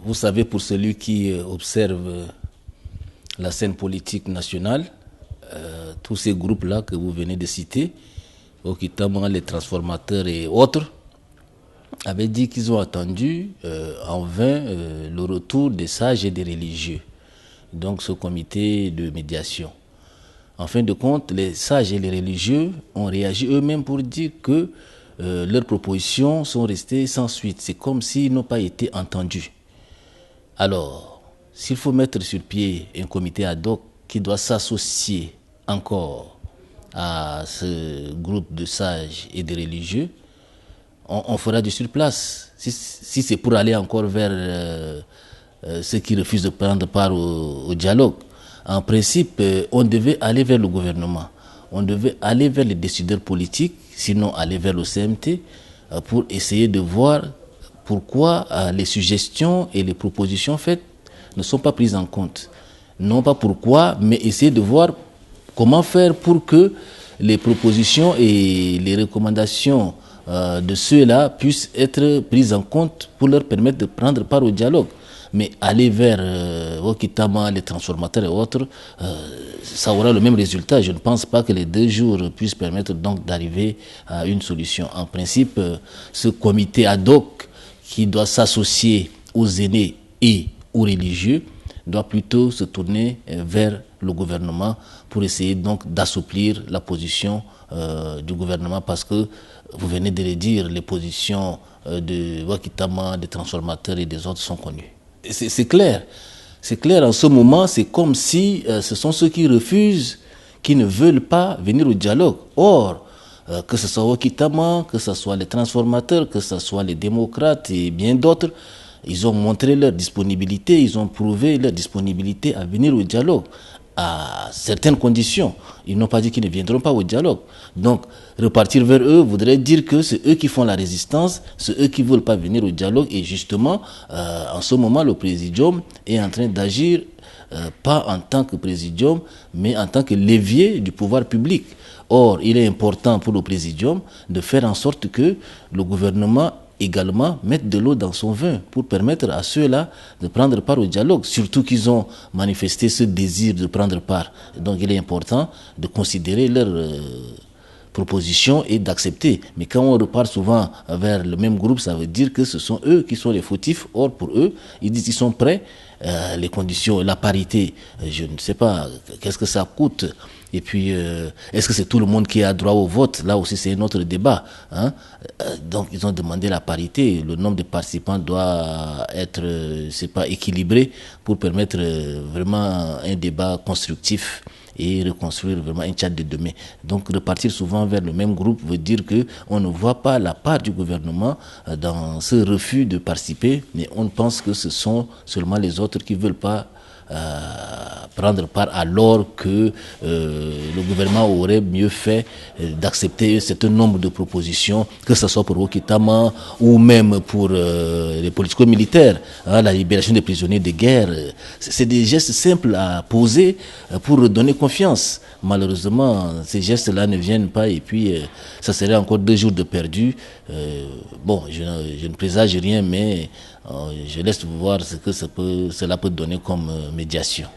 Vous savez, pour celui qui observe la scène politique nationale, tous ces groupes-là que vous venez de citer, notamment les transformateurs et autres, avaient dit qu'ils ont attendu en vain le retour des sages et des religieux, donc ce comité de médiation. En fin de compte, les sages et les religieux ont réagi eux-mêmes pour dire que leurs propositions sont restées sans suite. C'est comme s'ils n'ont pas été entendus. Alors, s'il faut mettre sur pied un comité ad hoc qui doit s'associer encore à ce groupe de sages et de religieux, on fera du surplace. Si c'est pour aller encore vers ceux qui refusent de prendre part au dialogue, en principe, on devait aller vers le gouvernement. On devait aller vers les décideurs politiques, sinon aller vers le CMT, pour essayer de voir pourquoi les suggestions et les propositions faites ne sont pas prises en compte. Non pas pourquoi, mais essayer de voir comment faire pour que les propositions et les recommandations de ceux-là puissent être prises en compte pour leur permettre de prendre part au dialogue. Mais aller vers Okitama, les transformateurs et autres, ça aura le même résultat. Je ne pense pas que les 2 jours puissent permettre donc d'arriver à une solution. En principe, ce comité ad hoc qui doit s'associer aux aînés et aux religieux doit plutôt se tourner vers le gouvernement pour essayer donc d'assouplir la position du gouvernement, parce que vous venez de le dire, les positions de Wakitama, des transformateurs et des autres sont connues. C'est clair. C'est clair, en ce moment, c'est comme si ce sont ceux qui refusent, qui ne veulent pas venir au dialogue. Or, que ce soit Wakitama, que ce soit les transformateurs, que ce soit les démocrates et bien d'autres, ils ont montré leur disponibilité, ils ont prouvé leur disponibilité à venir au dialogue à certaines conditions. Ils n'ont pas dit qu'ils ne viendront pas au dialogue. Donc, repartir vers eux voudrait dire que c'est eux qui font la résistance, c'est eux qui ne veulent pas venir au dialogue. Et justement, en ce moment, le présidium est en train d'agir pas en tant que présidium, mais en tant que levier du pouvoir public. Or, il est important pour le présidium de faire en sorte que le gouvernement également mettre de l'eau dans son vin pour permettre à ceux-là de prendre part au dialogue, surtout qu'ils ont manifesté ce désir de prendre part. Donc il est important de considérer leurs propositions et d'accepter. Mais quand on repart souvent vers le même groupe, ça veut dire que ce sont eux qui sont les fautifs. Or pour eux, ils disent qu'ils sont prêts. Les conditions, la parité, je ne sais pas, qu'est-ce que ça coûte? Et puis, est-ce que c'est tout le monde qui a droit au vote? Là aussi, c'est un autre débat. Hein? Donc, ils ont demandé la parité. Le nombre de participants doit être, c'est pas équilibré pour permettre vraiment un débat constructif et reconstruire vraiment un Tchad de demain. Donc, repartir souvent vers le même groupe veut dire que on ne voit pas la part du gouvernement dans ce refus de participer, mais on pense que ce sont seulement les autres qui veulent pas prendre part, alors que le gouvernement aurait mieux fait d'accepter un certain nombre de propositions, que ce soit pour Okitama ou même pour les politico-militaires, la libération des prisonniers de guerre. C'est des gestes simples à poser pour donner confiance. Malheureusement, ces gestes-là ne viennent pas, et puis ça serait encore 2 jours de perdu. Bon, je ne présage rien, mais je laisse voir ce que cela peut donner comme médiation.